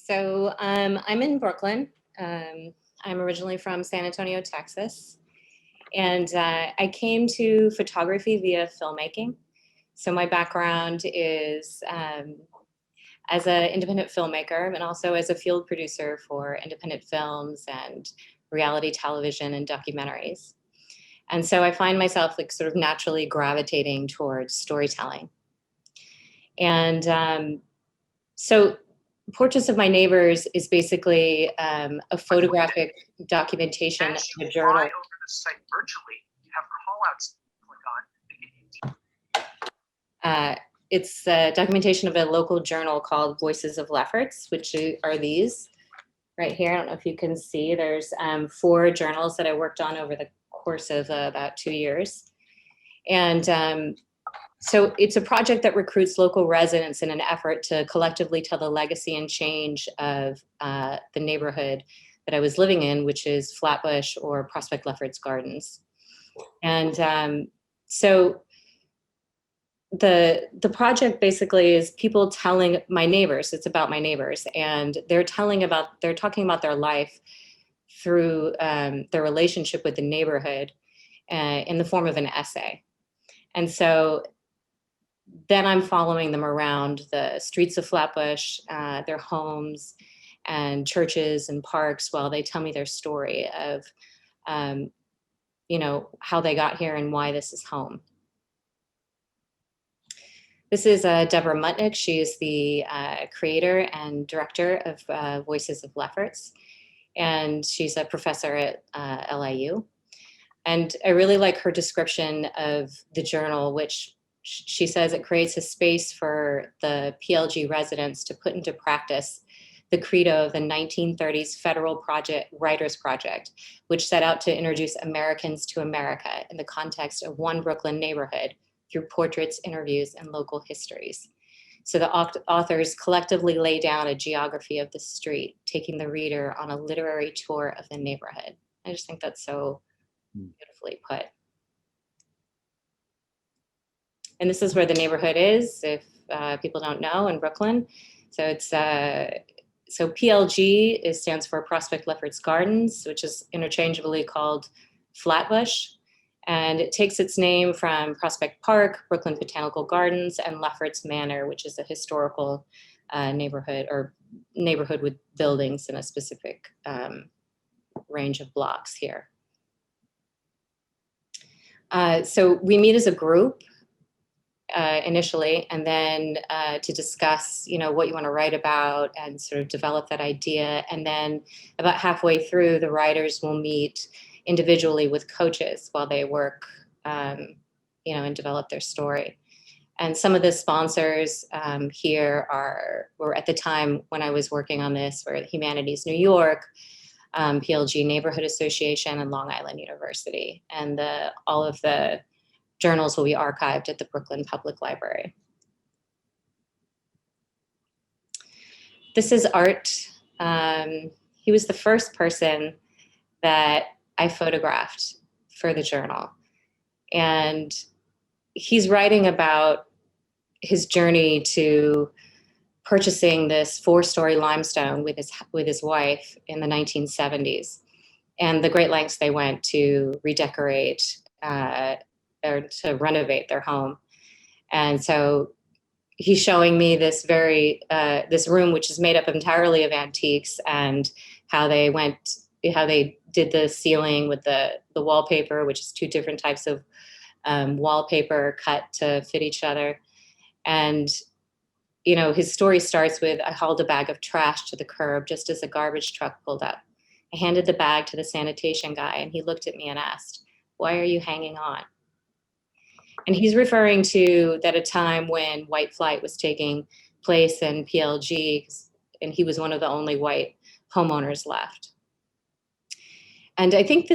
I'm in Brooklyn. I'm originally from San Antonio, Texas, and I came to photography via filmmaking. So my background is as an independent filmmaker and also as a field producer for independent films and reality television and documentaries. And so I find myself like sort of naturally gravitating towards storytelling. And so Portraits of My Neighbors is basically a photographic documentation of a journal. Fly over the site virtually, you have callouts to click on. It's a documentation of a local journal called Voices of Lefferts, which are these right here. I don't know if you can see. There's 4 journals that I worked on over the course of about 2 years. And so it's a project that recruits local residents in an effort to collectively tell the legacy and change of the neighborhood that I was living in, which is Flatbush or Prospect Lefferts Gardens. And so the project basically is people telling my neighbors. It's about my neighbors, and they're talking about their life through their relationship with the neighborhood in the form of an essay. And so then I'm following them around the streets of Flatbush, their homes and churches and parks while they tell me their story of, how they got here and why this is home. This is Deborah Mutnick. She is the creator and director of Voices of Lefferts, and she's a professor at LIU. And I really like her description of the journal, which she says it creates a space for the PLG residents to put into practice the credo of the 1930s Federal Writers Project, which set out to introduce Americans to America in the context of one Brooklyn neighborhood through portraits, interviews, and local histories. So the authors collectively lay down a geography of the street, taking the reader on a literary tour of the neighborhood. I just think that's so beautifully put. And this is where the neighborhood is, if people don't know, in Brooklyn. So it's so PLG stands for Prospect Lefferts Gardens, which is interchangeably called Flatbush. And it takes its name from Prospect Park, Brooklyn Botanical Gardens, and Lefferts Manor, which is a historical neighborhood with buildings in a specific range of blocks here. So we meet as a group initially, and then to discuss, what you want to write about and sort of develop that idea. And then about halfway through, the writers will meet individually with coaches while they work, and develop their story. And some of the sponsors here were at the time when I was working on this, were Humanities New York, PLG Neighborhood Association, and Long Island University. And all of the journals will be archived at the Brooklyn Public Library. This is Art. He was the first person that I photographed for the journal. And he's writing about his journey to purchasing this 4-story limestone with his wife in the 1970s, and the great lengths they went to redecorate or to renovate their home. And so he's showing me this this room, which is made up entirely of antiques, and how they did the ceiling with the wallpaper, which is 2 different types of wallpaper cut to fit each other. And, his story starts with, I hauled a bag of trash to the curb just as a garbage truck pulled up. I handed the bag to the sanitation guy, and he looked at me and asked, "Why are you hanging on?" And he's referring to that a time when white flight was taking place in PLG, and he was one of the only white homeowners left. And I think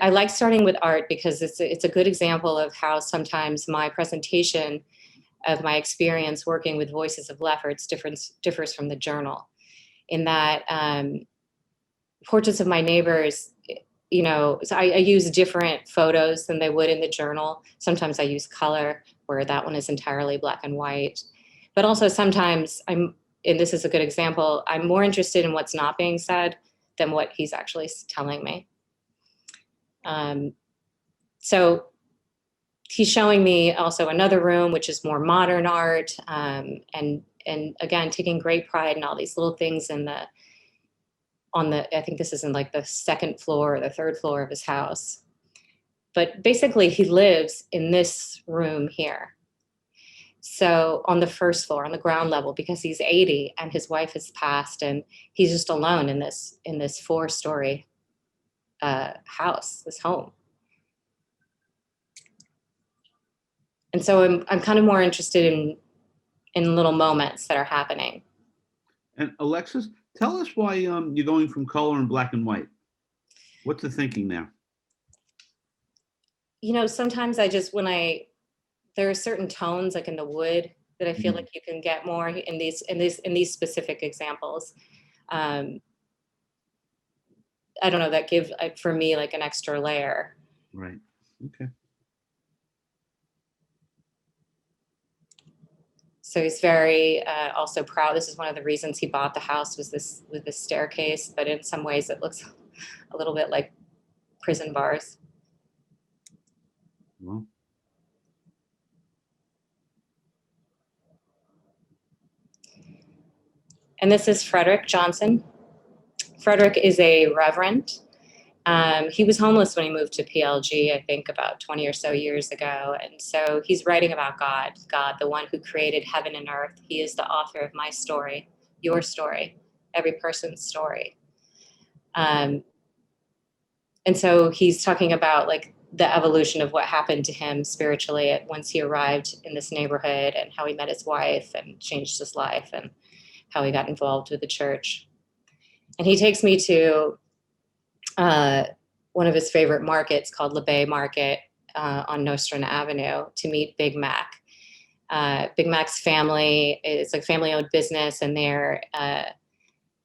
I like starting with art because it's a good example of how sometimes my presentation of my experience working with Voices of Lefferts differs from the journal, in that Portraits of My Neighbors, so I use different photos than they would in the journal. Sometimes I use color, where that one is entirely black and white. But also sometimes and this is a good example, I'm more interested in what's not being said than what he's actually telling me. So he's showing me also another room, which is more modern art, and again, taking great pride in all these little things I think this is in like the second floor or the third floor of his house. But basically he lives in this room here. So on the first floor, on the ground level, because he's 80 and his wife has passed, and he's just alone in this 4-story house, this home. And so I'm kind of more interested in little moments that are happening. And Alexis, tell us why you're going from color and black and white. What's the thinking there? Sometimes there are certain tones like in the wood that I feel like you can get more in these specific examples. I don't know, that give for me like an extra layer. Right. Okay. So he's very also proud. This is one of the reasons he bought the house, was this staircase, but in some ways it looks a little bit like prison bars. Well. And this is Frederick Johnson. Frederick is a reverend. He was homeless when he moved to PLG, I think about 20 or so years ago. And so he's writing about God, the one who created heaven and earth. He is the author of my story, your story, every person's story. And so he's talking about like the evolution of what happened to him spiritually once he arrived in this neighborhood, and how he met his wife and changed his life, and how he got involved with the church. And he takes me to one of his favorite markets called La Bay Market on Nostrand Avenue to meet Big Mac. Big Mac's family is a family-owned business, and they're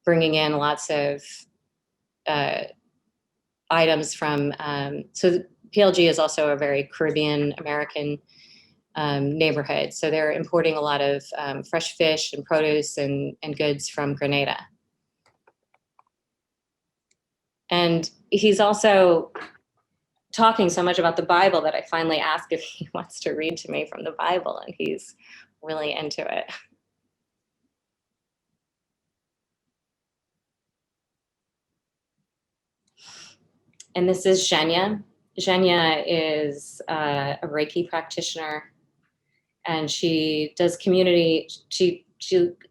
bringing in lots of items from, so PLG is also a very Caribbean American neighborhood. So they're importing a lot of fresh fish and produce and goods from Grenada. And he's also talking so much about the Bible that I finally asked if he wants to read to me from the Bible, and he's really into it. And this is Zhenya. Zhenya is a Reiki practitioner, and she does community, she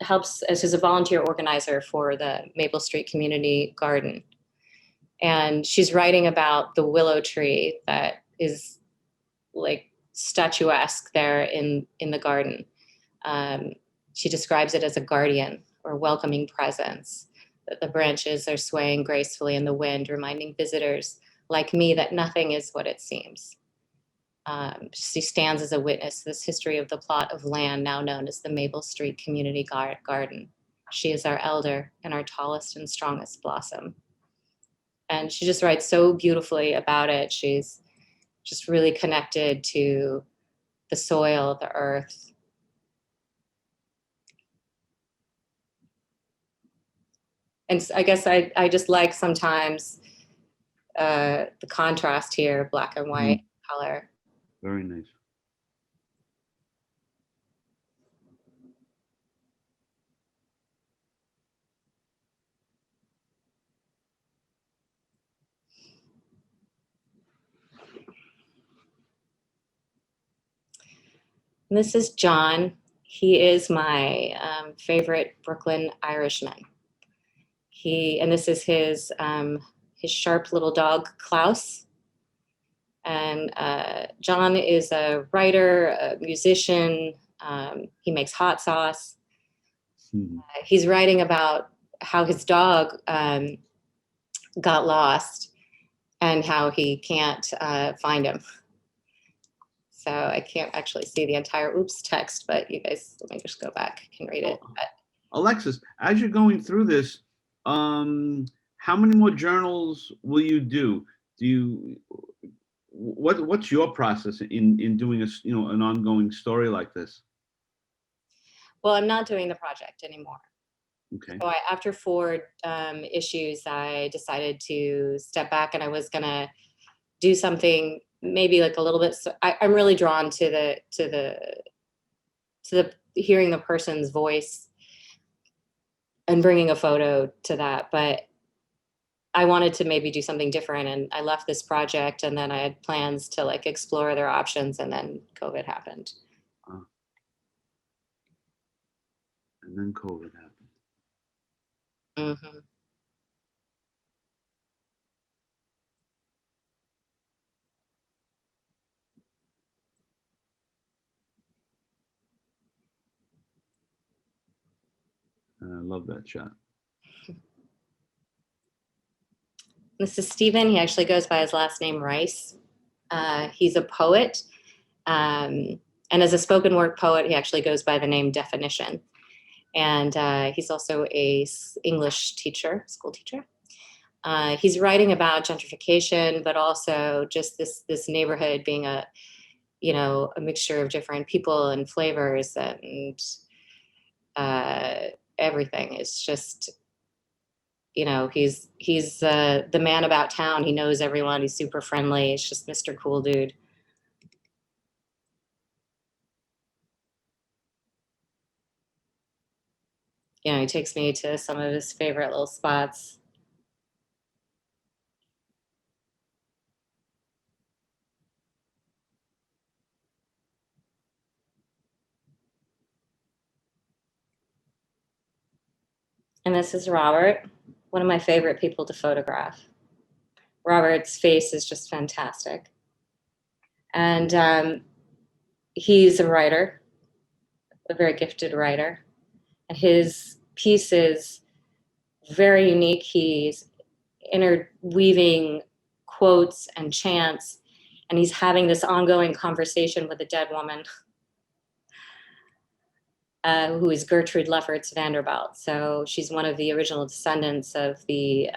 helps as a volunteer organizer for the Maple Street Community Garden. And she's writing about the willow tree that is like statuesque there in the garden. She describes it as a guardian or welcoming presence, that the branches are swaying gracefully in the wind, reminding visitors like me that nothing is what it seems. She stands as a witness to this history of the plot of land now known as the Maple Street Community Garden. She is our elder and our tallest and strongest blossom. And she just writes so beautifully about it. She's just really connected to the soil, the earth. And I guess I just like sometimes the contrast here, black and white color. Very nice. And this is John. He is my favorite Brooklyn Irishman. And this is his sharp little dog, Klaus. And John is a writer, a musician. He makes hot sauce. He's writing about how his dog got lost and how he can't find him. So I can't actually see the entire text, but you guys, let me just go back. I can read it. Alexis, as you're going through this, how many more journals will you do? What's your process in doing an ongoing story like this? Well, I'm not doing the project anymore. Okay. So after 4 issues, I decided to step back, and I was gonna do something maybe like a little bit. So I'm really drawn to the hearing the person's voice and bringing a photo to that. But I wanted to maybe do something different, and I left this project, and then I had plans to like explore other options, and then COVID happened. Uh, and then COVID happened. Hmm. And I love that shot. This is Stephen. He actually goes by his last name, Rice. He's a poet. And as a spoken word poet, he actually goes by the name Definition. And he's also a English teacher, school teacher. He's writing about gentrification, but also just this neighborhood being a mixture of different people and flavors, and everything. It's just, he's the man about town. He knows everyone. He's super friendly. It's just Mr. Cool Dude. He takes me to some of his favorite little spots. And this is Robert, one of my favorite people to photograph. Robert's face is just fantastic. And he's a writer, a very gifted writer. And his piece is very unique. He's interweaving quotes and chants, and he's having this ongoing conversation with a dead woman who is Gertrude Lefferts Vanderbilt. So she's one of the original descendants of the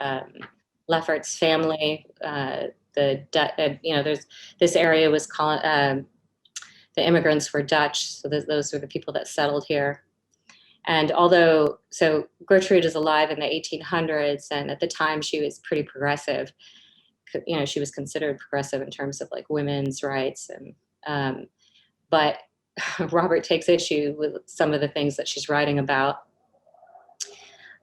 Lefferts family. There's this area was called. The immigrants were Dutch, so those were the people that settled here. And so Gertrude is alive in the 1800s, and at the time she was pretty progressive. She was considered progressive in terms of like women's rights, and but Robert takes issue with some of the things that she's writing about.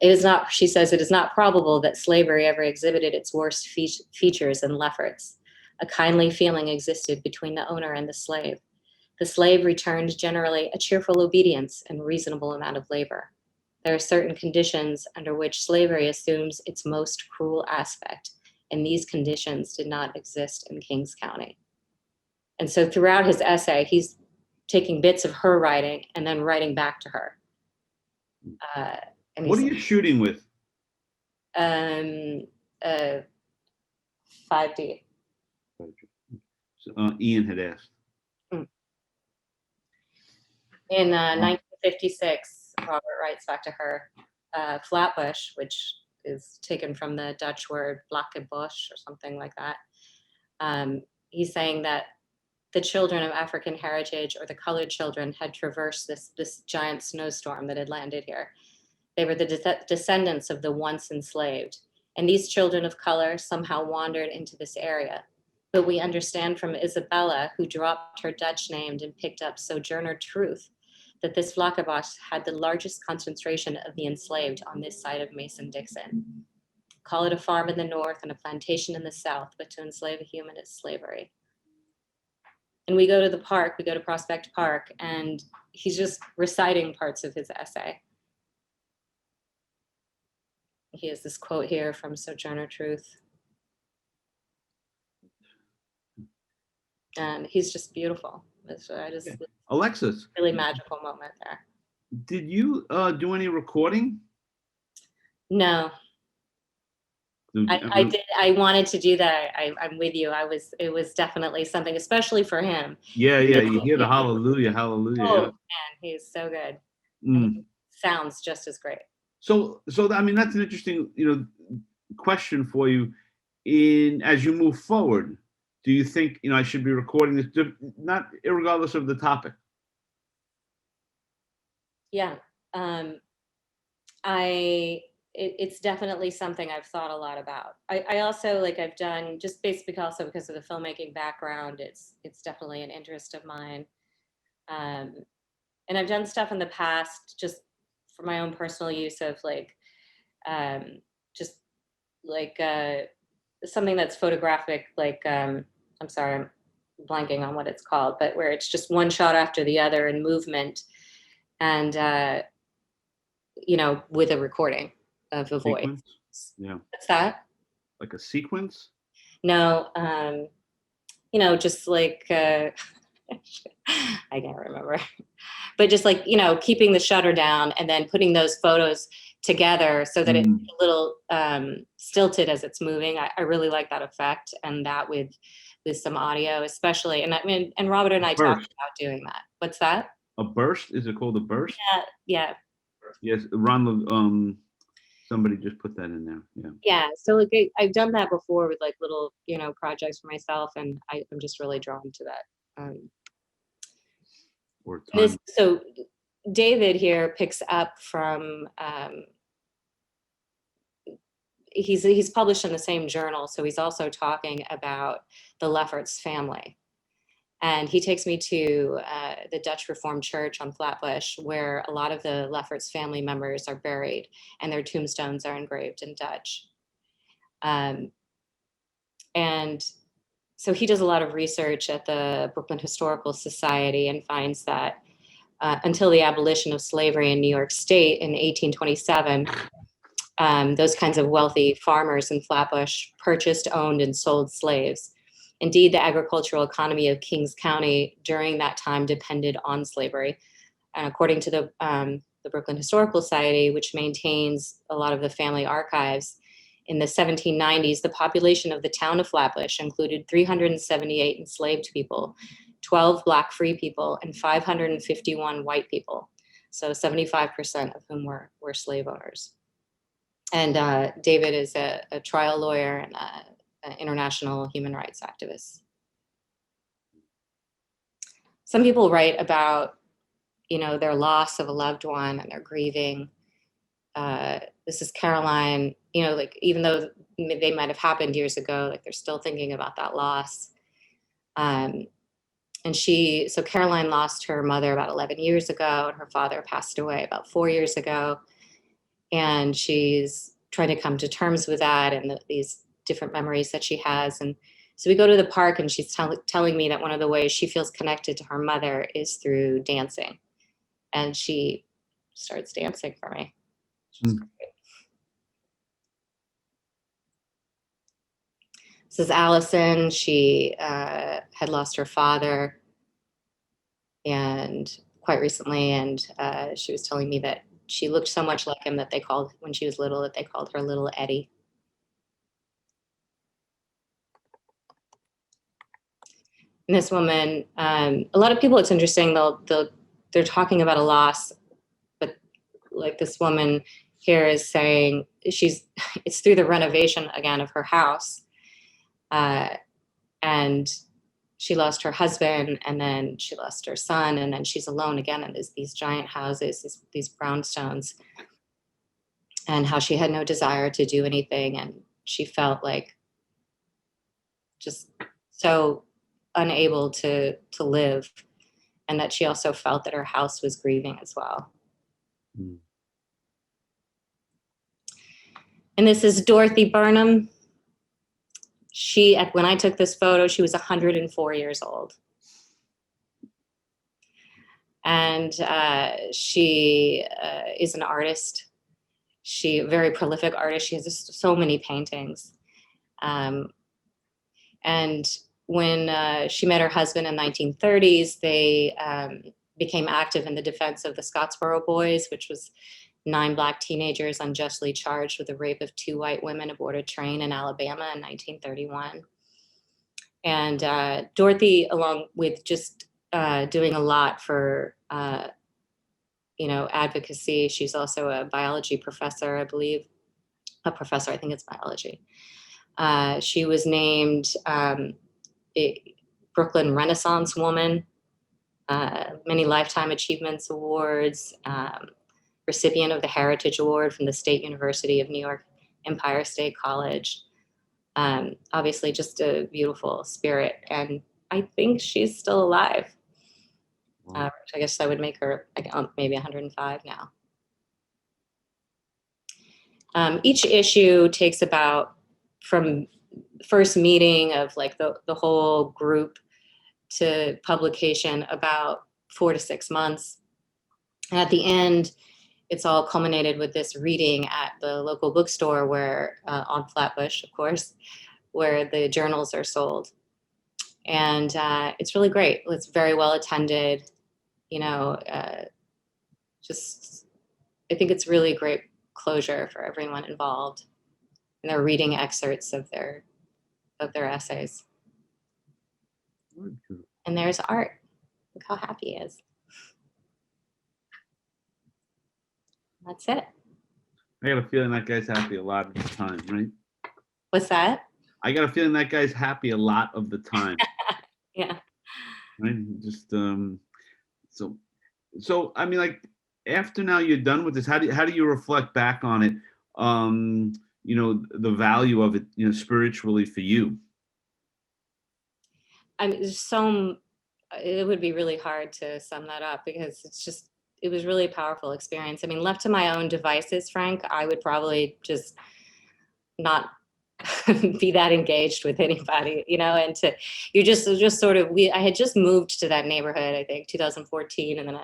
She says, it is not probable that slavery ever exhibited its worst features in Lefferts. A kindly feeling existed between the owner and the slave. The slave returned generally a cheerful obedience and reasonable amount of labor. There are certain conditions under which slavery assumes its most cruel aspect, and these conditions did not exist in Kings County. And so throughout his essay, he's taking bits of her writing and then writing back to her. What are you shooting with? 5D. So, Ian had asked. In 1956, Robert writes back to her, Flatbush, which is taken from the Dutch word Blakkebush or something like that. He's saying that the children of African heritage, or the colored children, had traversed this giant snowstorm that had landed here. They were the descendants of the once enslaved. And these children of color somehow wandered into this area. But we understand from Isabella, who dropped her Dutch name and picked up Sojourner Truth, that this Vlakkebash had the largest concentration of the enslaved on this side of Mason-Dixon. Call it a farm in the north and a plantation in the south, but to enslave a human is slavery. And we go to the park, we go to Prospect Park, and he's just reciting parts of his essay. He has this quote here from Sojourner Truth. And he's just beautiful. Alexis, really magical moment there. Did you do any recording? No. I did. I wanted to do that. I'm with you. It was definitely something, especially for him. Yeah. You hear the hallelujah. Oh, yeah. Man, he's so good. And sounds just as great. So I mean, that's an interesting, question for you. As you move forward, do you think, I should be recording this, not regardless of the topic? Yeah. It's definitely something I've thought a lot about. I also like I've done just basically also because of the filmmaking background. It's definitely an interest of mine, um, and I've done stuff in the past just for my own personal use of like just like something that's photographic. Like I'm sorry, I'm blanking on what it's called, but where it's just one shot after the other in movement, and with a recording of a voice. Sequence? Yeah. What's that? Like a sequence? No, just like I can't remember, but just like keeping the shutter down and then putting those photos together so that it's a little stilted as it's moving. I really like that effect, and that with some audio, especially. And I mean, and Robert and I talked Burst. about doing that. What's that? A burst? Is it called a burst? Yeah. Yes, somebody just put that in there. Yeah. Yeah. So like I've done that before with like little, projects for myself, and I'm just really drawn to that. Or time. So David here picks up from he's published in the same journal, so he's also talking about the Lefferts family. And he takes me to the Dutch Reformed Church on Flatbush, where a lot of the Lefferts family members are buried, and their tombstones are engraved in Dutch. And so he does a lot of research at the Brooklyn Historical Society and finds that until the abolition of slavery in New York State in 1827, those kinds of wealthy farmers in Flatbush purchased, owned, and sold slaves. Indeed, the agricultural economy of Kings County during that time depended on slavery. And according to the Brooklyn Historical Society, which maintains a lot of the family archives, in the 1790s, the population of the town of Flatbush included 378 enslaved people, 12 Black free people, and 551 white people. So 75% of whom were slave owners. And David is a trial lawyer and an international human rights activist. Some people write about, their loss of a loved one and their grieving. This is Caroline, like even though they might have happened years ago, like they're still thinking about that loss. And so Caroline lost her mother about 11 years ago, and her father passed away about 4 years ago. And she's trying to come to terms with that and these different memories that she has. And so we go to the park, and she's telling me that one of the ways she feels connected to her mother is through dancing. And she starts dancing for me. Which is great. This is Allison. She had lost her father and quite recently, and she was telling me that she looked so much like him that when she was little, that they called her Little Eddie. And this woman, a lot of people, it's interesting, they're talking about a loss, but like this woman here is saying it's through the renovation again of her house. And she lost her husband, and then she lost her son, and then she's alone again in these giant houses, these brownstones, and how she had no desire to do anything, and she felt like just so unable to live, and that she also felt that her house was grieving as well. Mm. And this is Dorothy Burnham. When I took this photo, she was 104 years old. And she is an artist. A very prolific artist. She has just so many paintings. And when she met her husband in the 1930s, they became active in the defense of the Scottsboro Boys, which was 9 Black teenagers unjustly charged with the rape of 2 white women aboard a train in Alabama in 1931. And Dorothy, along with just doing a lot for, advocacy, she's also a biology professor, I believe. A professor, I think it's biology. She was named Brooklyn Renaissance Woman, many Lifetime Achievements Awards, recipient of the Heritage Award from the State University of New York, Empire State College. Obviously just a beautiful spirit, and I think she's still alive. I guess that would make her like maybe 105 now. Each issue takes about, from first meeting of like the whole group to publication, about 4 to 6 months. And at the end, it's all culminated with this reading at the local bookstore where, on Flatbush, of course, where the journals are sold. And it's really great. It's very well attended, you know, just, I think it's really great closure for everyone involved. And they're reading excerpts of their essays. And there's Art. Look how happy he is. That's it. I got a feeling that guy's happy a lot of the time, right? What's that? I got a feeling that guy's happy a lot of the time. Yeah. Right? Just so I mean, like, after now you're done with this, how do you reflect back on it? You know, the value of it, you know, spiritually for you. I mean, it would be really hard to sum that up, because it was really a powerful experience. I mean, left to my own devices, Frank, I would probably just not be that engaged with anybody, you know, and you're just sort of, I had just moved to that neighborhood, I think 2014, and then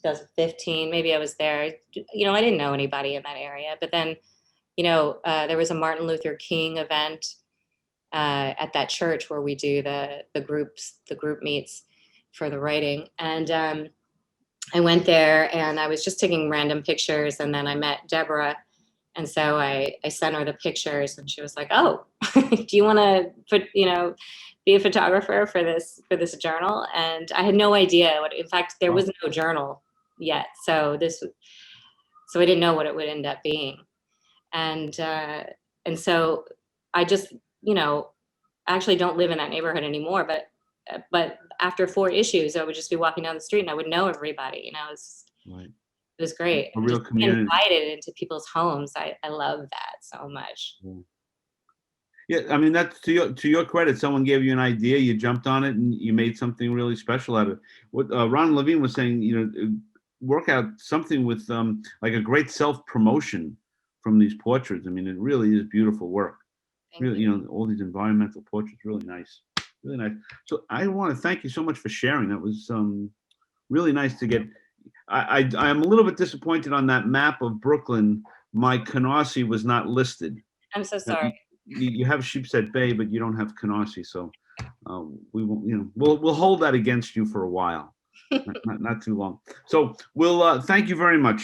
2015, maybe I was there, you know, I didn't know anybody in that area, but then, you know, there was a Martin Luther King event at that church where we do the group meets for the writing. And I went there and I was just taking random pictures, and then I met Deborah. And so I sent her the pictures, and she was like, "Oh, do you want to be a photographer for this journal?" And I had no idea in fact, there was no journal yet. So I didn't know what it would end up being. And so I just, you know, actually don't live in that neighborhood anymore, but after 4 issues, I would just be walking down the street and I would know everybody, you know. Right. It was great. A real just community. Invited into people's homes. I love that so much. Yeah, I mean, that's to your credit. Someone gave you an idea, you jumped on it, and you made something really special out of it. What Ron Levine was saying, you know, work out something with like a great self-promotion from these portraits. I mean, it really is beautiful work. Really, you know, all these environmental portraits, really nice, really nice. So I want to thank you so much for sharing. That was really nice to get. I'm a little bit disappointed on that map of Brooklyn. My Canarsie was not listed. I'm so sorry. You have Sheepshead Bay, but you don't have Canarsie, so we will, you know, we'll hold that against you for a while, not too long. So we'll thank you very much.